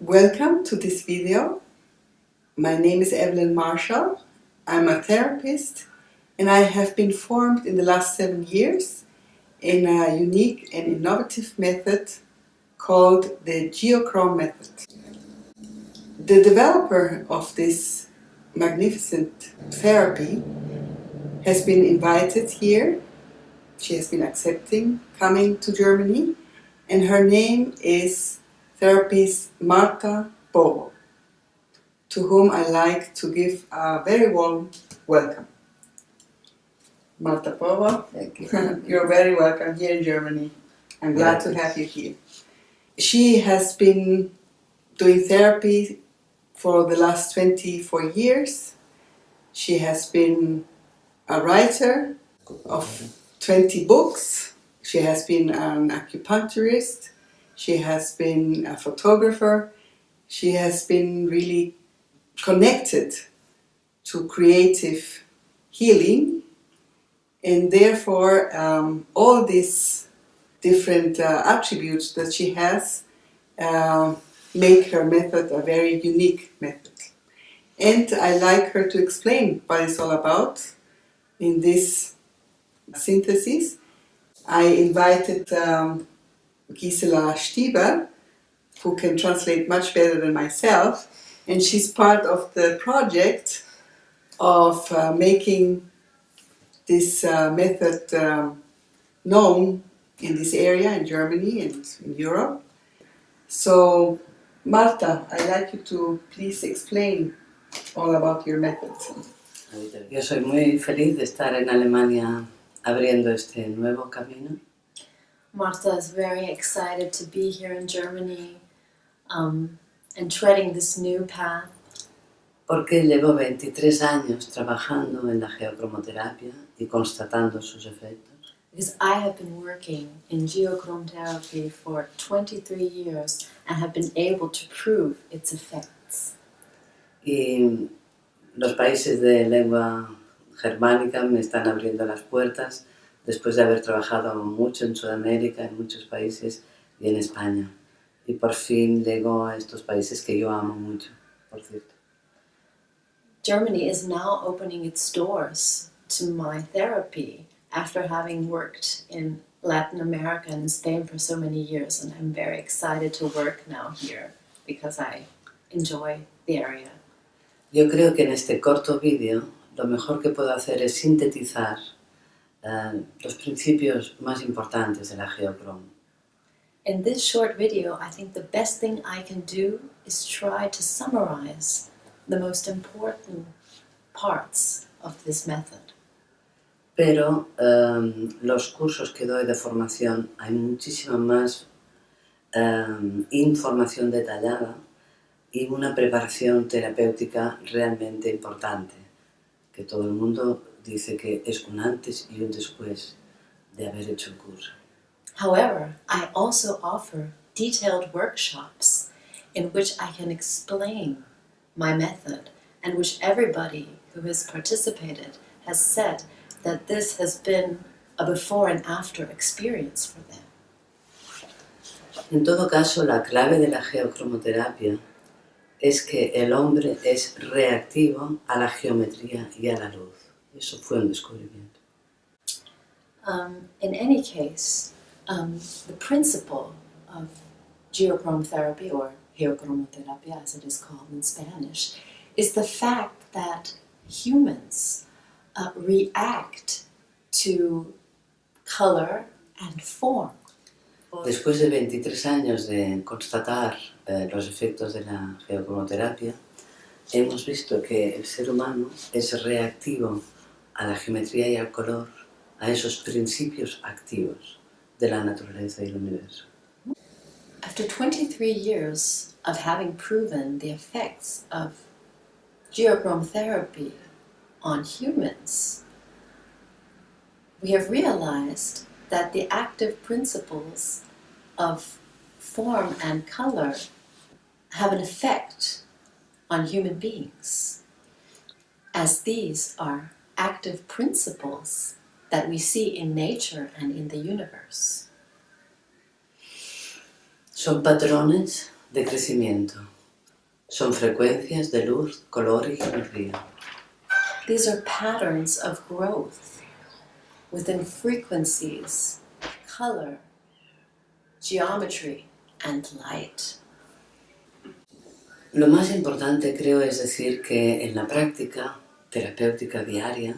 Welcome to this video. My name is Evelyn Marshall. I'm a therapist and I have been formed in the last 7 years in a unique and innovative method called the Geocrom method. The developer of this magnificent therapy has been invited here. She has been accepting coming to Germany, and her name is therapist Marta, Povo, to whom I like to give a very warm welcome. Marta Povo, Thank you. You're very welcome here in Germany. I'm glad to have you here. She has been doing therapy for the last 24 years. She has been a writer of 20 books. She has been an acupuncturist. She has been a photographer. She has been really connected to creative healing, and therefore all these different attributes that she has make her method a very unique method. And I like her to explain what it's all about in this synthesis. I invited Gisela Stieber, who can translate much better than myself, and she's part of the project of making this method known in this area in Germany and in Europe. So, Marta, I'd like you to please explain all about your method. Yo soy muy feliz de estar en Alemania abriendo este nuevo camino. Marta is very excited to be here in Germany and treading this new path. Porque llevo 23 años trabajando en la geocromoterapia y constatando sus efectos. Because I have been working in geochrome therapy for 23 years and have been able to prove its effects. Y los países de lengua germánica me están abriendo las puertas después de haber trabajado mucho en Sudamérica, en muchos países y en España. Y por fin llego a estos países que yo amo mucho, por cierto. Germany is now opening its doors to my therapy after having worked in Latin America and Spain for so many years, and I'm very excited to work now here because I enjoy the area. Yo creo que en este corto vídeo lo mejor que puedo hacer es sintetizar los principios más importantes de la Geocrom. In this short video, I think the best thing I can do is try to summarize the most important parts of this method. Pero los cursos que doy de formación hay muchísima más información detallada y una preparación terapéutica realmente importante, que todo el mundo dice que es un antes y un después de haber hecho el curso. However, I also offer detailed workshops in which I can explain my method and which everybody who has participated has said that this has been a before and after experience for them. En todo caso, la clave de la geocromoterapia es que el hombre es reactivo a la geometría y a la luz. Eso fue un descubrimiento. In any case, the principle of geochrome therapy, or geocromoterapia as it is called in Spanish, is the fact that humans react to color and form. Después de 23 años de constatar los efectos de la geocromoterapia, hemos visto que el ser humano es reactivo a la geometría y al color, a esos principios activos de la naturaleza y el universo. After 23 years of having proven the effects of geochrome therapy on humans, we have realized that the active principles of form and color have an effect on human beings, as these are active principles that we see in nature and in the universe. Son patrones de crecimiento. Son frecuencias de luz, color y geometría. These are patterns of growth within frequencies, color, geometry, and light. Lo más importante creo es decir que en la práctica terapéutica diaria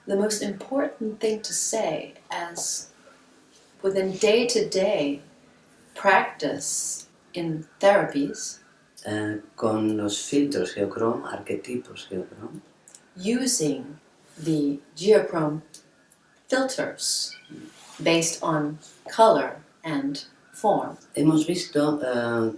The most important thing to say as within day-to-day practice in therapies, con los filtros Geocrom, arquetipos Geocrom, using the Geocrom filters based on color and form, hemos visto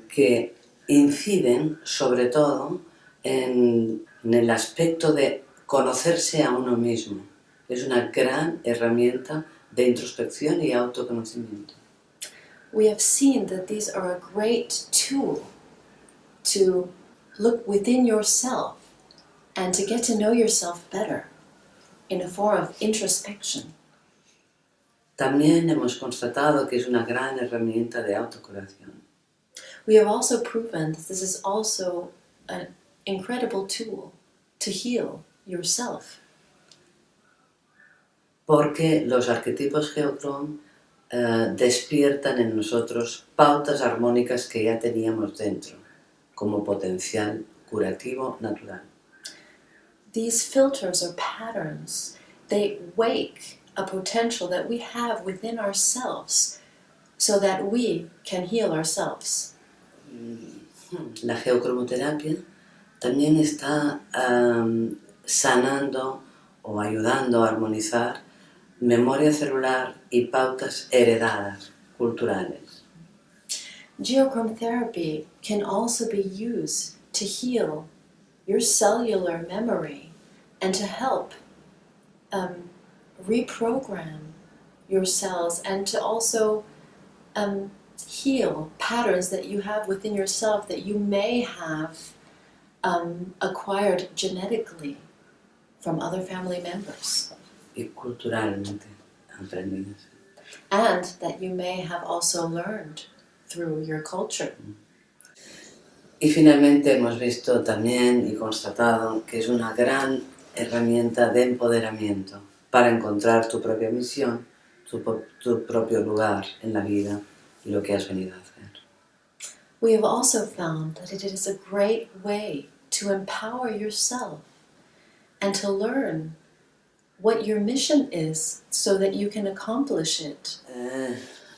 que inciden sobre todo en el aspecto de conocerse a uno mismo. Es una gran herramienta de introspección y autoconocimiento. we have seen that these are a great tool to look within yourself and to get to know yourself better in a form of introspection. También hemos constatado que es una gran herramienta de autocuración. We have also proven that this is also an incredible tool to heal yourself. Porque los arquetipos Geocrom despiertan en nosotros pautas armónicas que ya teníamos dentro, como potencial curativo natural. These filters or patterns, they wake a potential that we have within ourselves so that we can heal ourselves. La geocromoterapia también está sanando o ayudando a armonizar memoria celular y pautas heredadas, culturales. Geocrom therapy can also be used to heal your cellular memory and to help reprogram your cells and to also heal patterns that you have within yourself that you may have acquired genetically from other family members. Y culturalmente aprendidas. And that you may have also learned through your culture. Y finalmente hemos visto también y constatado que es una gran herramienta de empoderamiento para encontrar tu propia misión, tu propio lugar en la vida y lo que has venido a hacer. We have also found that it is a great way to empower yourself and to learn what your mission is so that you can accomplish it.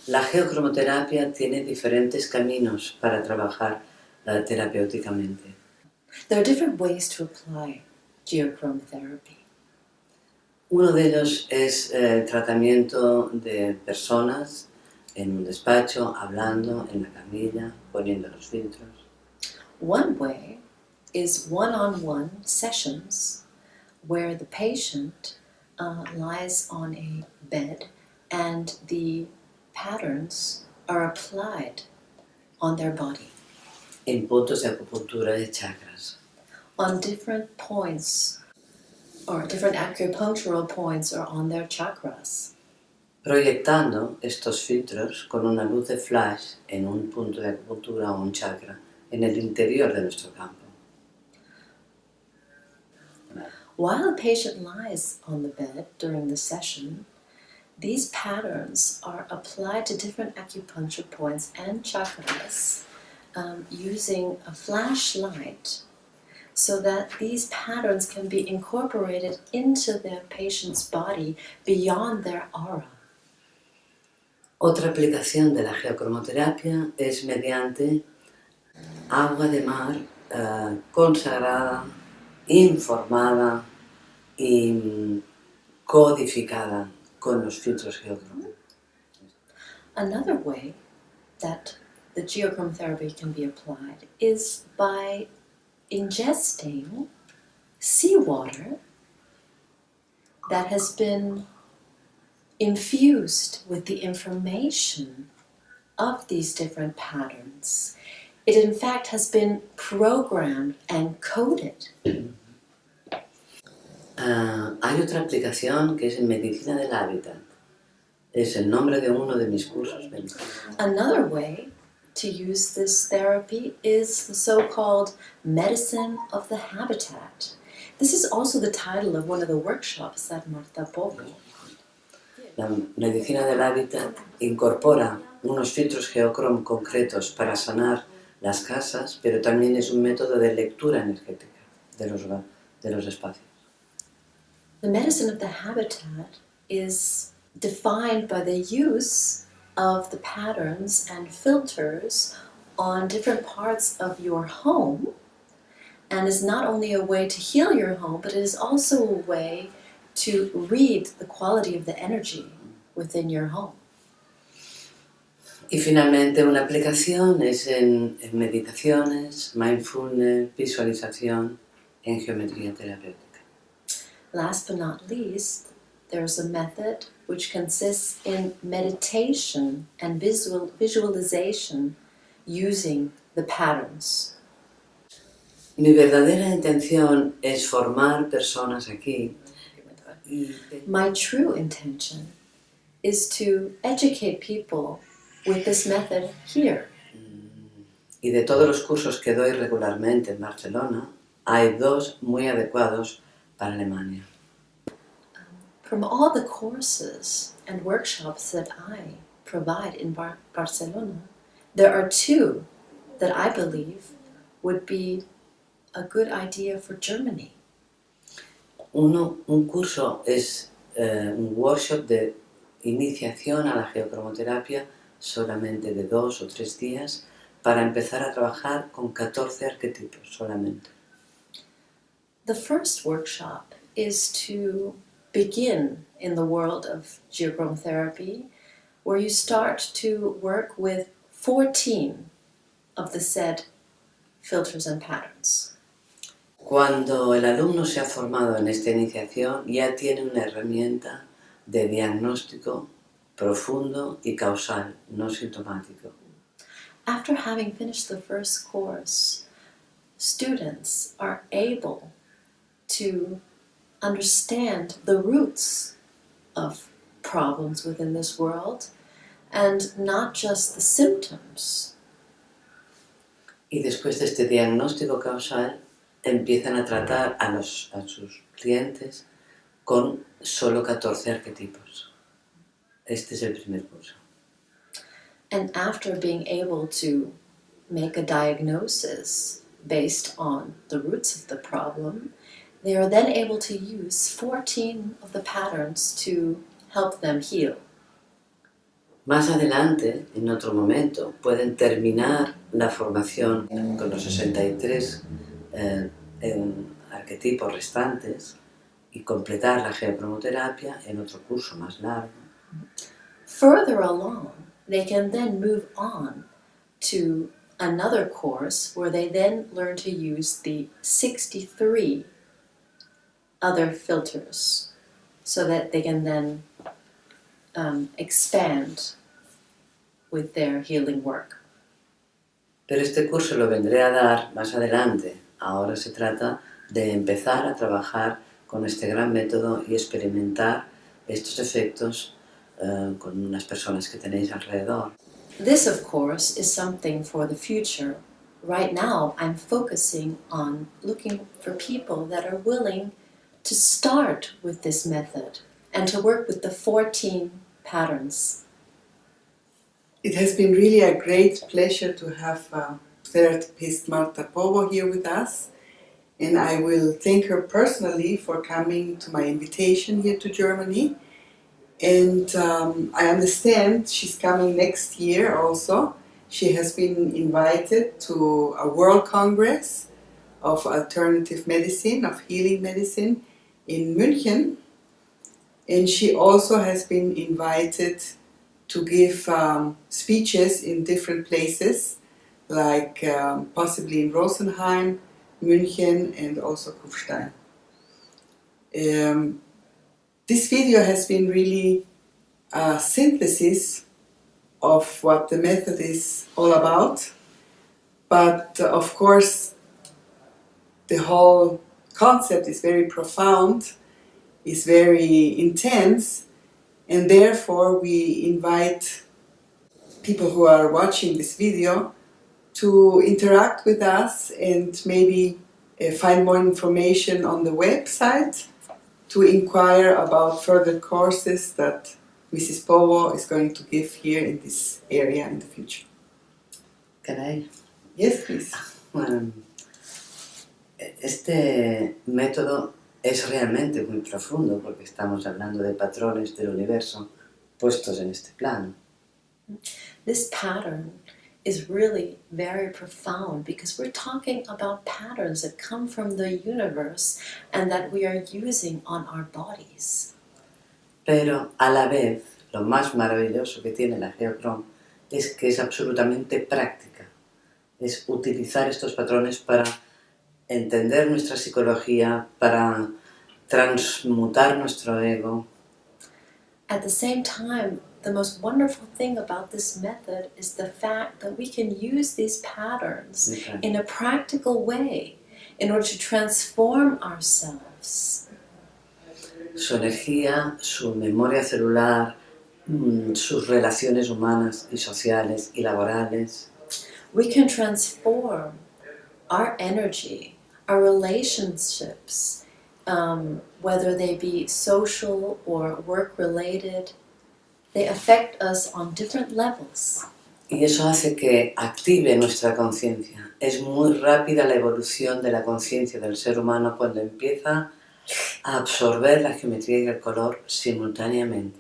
La geocromoterapia tiene diferentes caminos para trabajar terapéuticamente. There are different ways to apply Geocrom therapy. Uno de ellos es el tratamiento de personas en un despacho, hablando en la camilla, poniendo los filtros. One way is one-on-one sessions where the patient lies on a bed and the patterns are applied on their body. En puntos de acupuntura de chakras. On different points or different acupunctural points or on their chakras. Proyectando estos filtros con una luz de flash en un punto de acupuntura o un chakra en el interior de nuestro campo. While the patient lies on the bed during the session, these patterns are applied to different acupuncture points and chakras using a flashlight so that these patterns can be incorporated into the patient's body beyond their aura. Otra aplicación de la geocromoterapia es mediante agua de mar consagrada, informada y codificada con los filtros Geocrom. Another way that the Geocrom therapy can be applied is by ingesting seawater that has been infused with the information of these different patterns. It in fact has been programmed and coded. Hay otra aplicación que es en medicina del hábitat. Es el nombre de uno de mis cursos. Another way to use this therapy is the so-called medicine of the habitat. This is also the title of one of the workshops that Marta Povo. La medicina del hábitat incorpora unos filtros Geocrom concretos para sanar las casas, pero también es un método de lectura energética de los espacios. The medicine of the habitat is defined by the use of the patterns and filters on different parts of your home, and is not only a way to heal your home, but it is also a way to read the quality of the energy within your home. Y finalmente una aplicación es en meditaciones, mindfulness, visualización, en geometría terapéutica. Last but not least, there's a method which consists in meditation and visualization using the patterns. Mi verdadera intención es formar personas aquí. My true intention is to educate people with this method here. Y de todos los cursos que doy regularmente en Barcelona, hay 2 muy adecuados para Alemania. From all the courses and workshops that I provide in Barcelona, there are 2 that I believe would be a good idea for Germany. Un curso es un workshop de iniciación a la geocromoterapia solamente de 2 o 3 días para empezar a trabajar con 14 arquetipos solamente. The first workshop is to begin in the world of Geocrom therapy, where you start to work with 14 of the said filters and patterns. Cuando el alumno se ha formado en esta iniciación, ya tiene una herramienta de diagnóstico profundo y causal, no sintomático. After having finished the first course, students are able to understand the roots of problems within this world and not just the symptoms. Y después de este diagnóstico causal, empiezan a tratar a sus clientes con solo 14 arquetipos. Este es el primer curso. And after being able to make a diagnosis based on the roots of the problem, they are then able to use 14 of the patterns to help them heal. Más adelante, en otro momento, pueden terminar la formación con los 63 arquetipos restantes y completar la geocromoterapia en otro curso más largo. Further along, they can then move on to another course where they then learn to use the 63 other filters so that they can then expand with their healing work. Pero este curso lo vendré a dar más adelante. Ahora se trata de empezar a trabajar con este gran método y experimentar estos efectos con unas personas que tenéis alrededor. This, of course, is something for the future. Right now, I'm focusing on looking for people that are willing to start with this method and to work with the 14 patterns. It has been really a great pleasure to have therapist Marta Povo here with us, and I will thank her personally for coming to my invitation here to Germany. And I understand she's coming next year also. She has been invited to a World Congress of Alternative Medicine, of Healing Medicine in München. And she also has been invited to give speeches in different places, like possibly in Rosenheim, München, and also Kufstein. This video has been really a synthesis of what the method is all about, but of course the whole concept is very profound, is very intense, and therefore we invite people who are watching this video to interact with us and maybe find more information on the website, to inquire about further courses that Mrs. Povo is going to give here in this area in the future. Can I? Yes, please. Este método es realmente muy profundo porque estamos hablando de patrones del universo puestos en este plano. This pattern is really very profound because we're talking about patterns that come from the universe and that we are using on our bodies. Pero a la vez, lo más maravilloso que tiene la Geocrom es que es absolutamente práctica. Es utilizar estos patrones para entender nuestra psicología, para transmutar nuestro ego. At the same time, the most wonderful thing about this method is the fact that we can use these patterns in a practical way in order to transform ourselves. Su energía, su memoria celular, sus relaciones humanas y sociales y laborales. We can transform our energy, our relationships, whether they be social or work-related. They affect us on different levels. Y eso hace que active nuestra conciencia. Es muy rápida la evolución de la conciencia del ser humano cuando empieza a absorber la geometría y el color simultáneamente.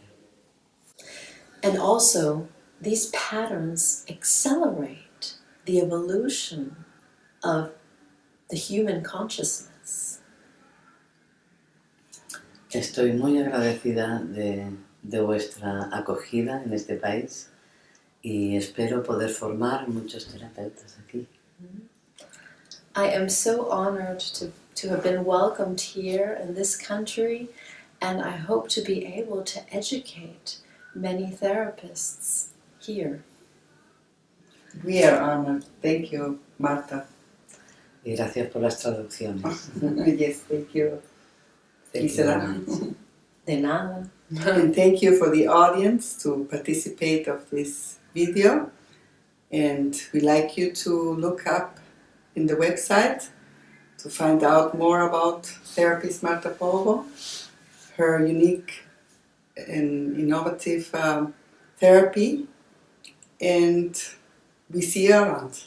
And also, these patterns accelerate the evolution of the human consciousness. Estoy muy agradecida de vuestra acogida en este país y espero poder formar muchos terapeutas aquí. I am so honored to have been welcomed here in this country, and I hope to be able to educate many therapists here. We are honored. Thank you, Marta. Y gracias por las traducciones. Yes, thank you. Thank you Gisela. very much. De nada. And thank you for the audience to participate of this video. And we'd like you to look up in the website to find out more about therapist Marta Povo, her unique and innovative therapy, and we see you around.